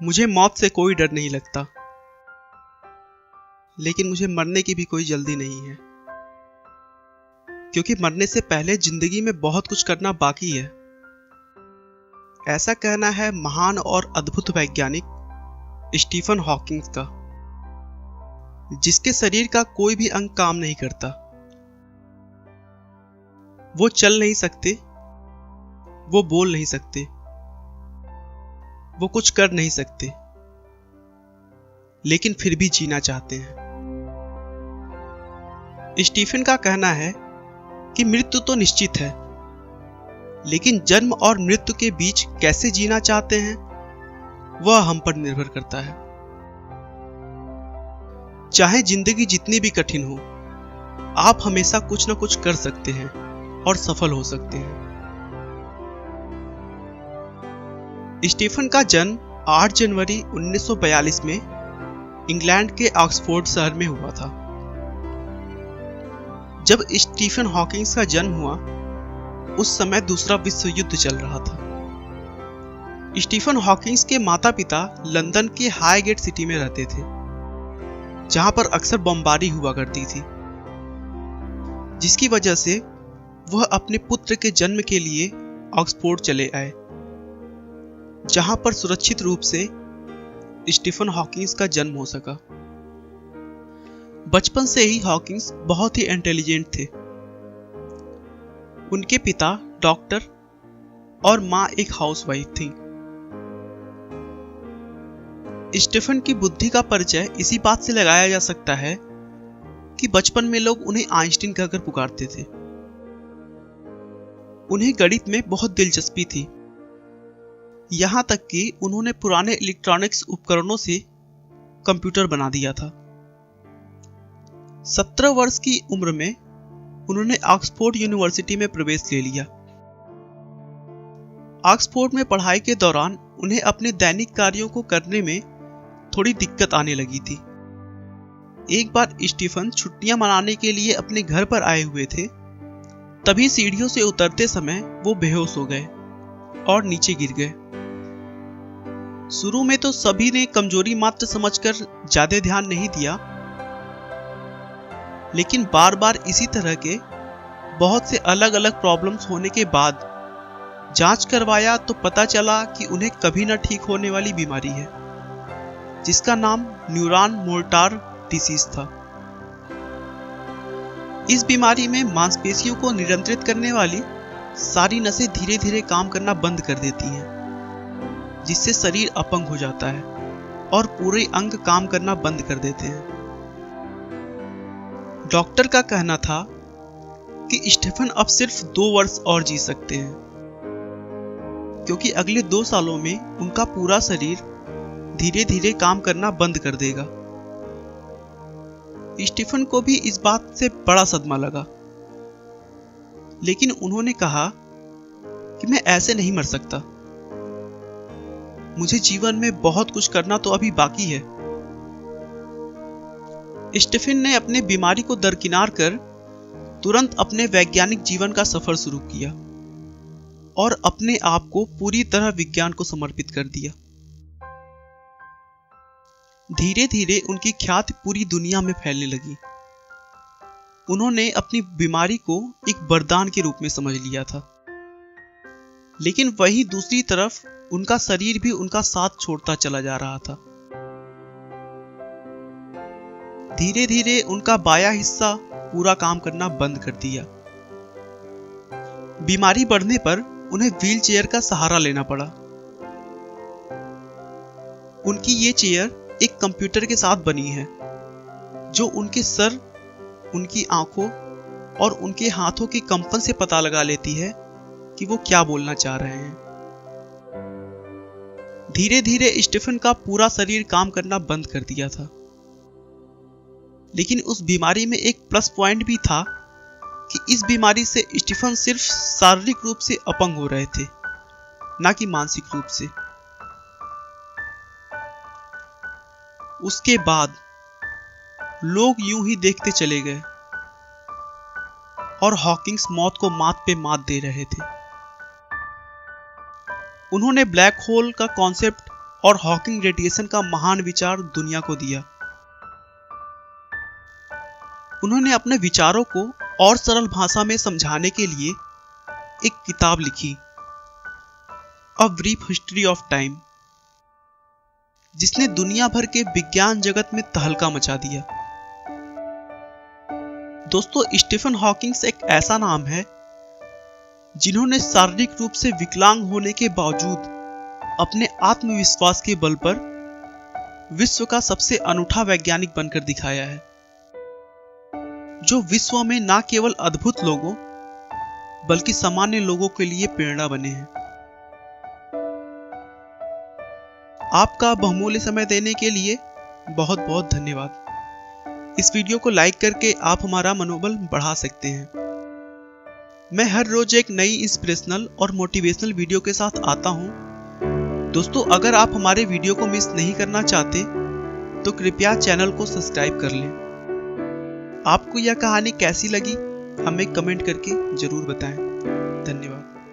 मुझे मौत से कोई डर नहीं लगता, लेकिन मुझे मरने की भी कोई जल्दी नहीं है, क्योंकि मरने से पहले जिंदगी में बहुत कुछ करना बाकी है। ऐसा कहना है महान और अद्भुत वैज्ञानिक स्टीफन हॉकिंग का, जिसके शरीर का कोई भी अंग काम नहीं करता। वो चल नहीं सकते, वो बोल नहीं सकते, वो कुछ कर नहीं सकते, लेकिन फिर भी जीना चाहते हैं। स्टीफन का कहना है कि मृत्यु तो निश्चित है, लेकिन जन्म और मृत्यु के बीच कैसे जीना चाहते हैं वह हम पर निर्भर करता है। चाहे जिंदगी जितनी भी कठिन हो, आप हमेशा कुछ न कुछ कर सकते हैं और सफल हो सकते हैं। स्टीफन का जन्म 8 जनवरी 1942 में इंग्लैंड के ऑक्सफोर्ड शहर में हुआ था। जब स्टीफन हॉकिंग का जन्म हुआ, उस समय दूसरा विश्व युद्ध चल रहा था। स्टीफन हॉकिंग के माता पिता लंदन के हाईगेट सिटी में रहते थे, जहां पर अक्सर बमबारी हुआ करती थी, जिसकी वजह से वह अपने पुत्र के जन्म के लिए ऑक्सफोर्ड चले आए, जहां पर सुरक्षित रूप से स्टीफन हॉकिंग का जन्म हो सका। बचपन से ही हॉकिंग बहुत ही इंटेलिजेंट थे। उनके पिता डॉक्टर और मां एक हाउसवाइफ थी। स्टीफन की बुद्धि का परिचय इसी बात से लगाया जा सकता है कि बचपन में लोग उन्हें आइंस्टीन कहकर पुकारते थे। उन्हें गणित में बहुत दिलचस्पी थी, यहां तक कि उन्होंने पुराने इलेक्ट्रॉनिक्स उपकरणों से कंप्यूटर बना दिया था। 17 वर्ष की उम्र में उन्होंने ऑक्सफोर्ड यूनिवर्सिटी में प्रवेश ले लिया। ऑक्सफोर्ड में पढ़ाई के दौरान उन्हें अपने दैनिक कार्यों को करने में थोड़ी दिक्कत आने लगी थी। एक बार स्टीफन छुट्टियां मनाने के लिए अपने घर पर आए हुए थे, तभी सीढ़ियों से उतरते समय वो बेहोश हो गए और नीचे गिर गए। शुरू में तो सभी ने कमजोरी मात्र समझकर ज्यादा ध्यान नहीं दिया, लेकिन बार बार इसी तरह के बहुत से अलग अलग प्रॉब्लम्स होने के बाद जांच करवाया तो पता चला कि उन्हें कभी न ठीक होने वाली बीमारी है, जिसका नाम न्यूरॉन मोर्टार डिसीज था। इस बीमारी में मांसपेशियों को नियंत्रित करने वाली सारी नसें धीरे धीरे काम करना बंद कर देती हैं, जिससे शरीर अपंग हो जाता है और पूरे अंग काम करना बंद कर देते हैं। डॉक्टर का कहना था कि स्टीफन अब सिर्फ 2 वर्ष और जी सकते हैं, क्योंकि अगले 2 सालों में उनका पूरा शरीर धीरे धीरे काम करना बंद कर देगा। स्टीफन को भी इस बात से बड़ा सदमा लगा, लेकिन उन्होंने कहा कि मैं ऐसे नहीं मर सकता, मुझे जीवन में बहुत कुछ करना तो अभी बाकी है। स्टीफन ने अपने बीमारी को दरकिनार कर तुरंत अपने वैज्ञानिक जीवन का सफर शुरू किया और अपने आप को पूरी तरह विज्ञान को समर्पित कर दिया। धीरे धीरे उनकी ख्याति पूरी दुनिया में फैलने लगी। उन्होंने अपनी बीमारी को एक वरदान के रूप में समझ लिया था, लेकिन वहीं दूसरी तरफ उनका शरीर भी उनका साथ छोड़ता चला जा रहा था। धीरे धीरे उनका बायां हिस्सा पूरा काम करना बंद कर दिया। बीमारी बढ़ने पर उन्हें व्हीलचेयर का सहारा लेना पड़ा। उनकी ये चेयर एक कंप्यूटर के साथ बनी है, जो उनके सर, उनकी आंखों और उनके हाथों के कंपन से पता लगा लेती है कि वो क्या बोलना चाह रहे हैं। धीरे धीरे स्टीफन का पूरा शरीर काम करना बंद कर दिया था, लेकिन उस बीमारी में एक प्लस पॉइंट भी था कि इस बीमारी से स्टीफन सिर्फ शारीरिक रूप से अपंग हो रहे थे, ना कि मानसिक रूप से। उसके बाद लोग यूं ही देखते चले गए और हॉकिंग्स मौत को मात पे मात दे रहे थे। उन्होंने ब्लैक होल का कॉन्सेप्ट और हॉकिंग रेडिएशन का महान विचार दुनिया को दिया। उन्होंने अपने विचारों को और सरल भाषा में समझाने के लिए एक किताब लिखी, a brief history of time, जिसने दुनिया भर के विज्ञान जगत में तहलका मचा दिया। दोस्तों, स्टीफन हॉकिंग्स एक ऐसा नाम है जिन्होंने शारीरिक रूप से विकलांग होने के बावजूद अपने आत्मविश्वास के बल पर विश्व का सबसे अनूठा वैज्ञानिक बनकर दिखाया है, जो विश्व में न केवल अद्भुत लोगों बल्कि सामान्य लोगों के लिए प्रेरणा बने हैं। आपका बहुमूल्य समय देने के लिए बहुत बहुत धन्यवाद। इस वीडियो को लाइक करके आप हमारा मनोबल बढ़ा सकते हैं। मैं हर रोज एक नई इंस्पिरेशनल और मोटिवेशनल वीडियो के साथ आता हूं। दोस्तों, अगर आप हमारे वीडियो को मिस नहीं करना चाहते तो कृपया चैनल को सब्सक्राइब कर लें। आपको यह कहानी कैसी लगी हमें कमेंट करके जरूर बताएं। धन्यवाद।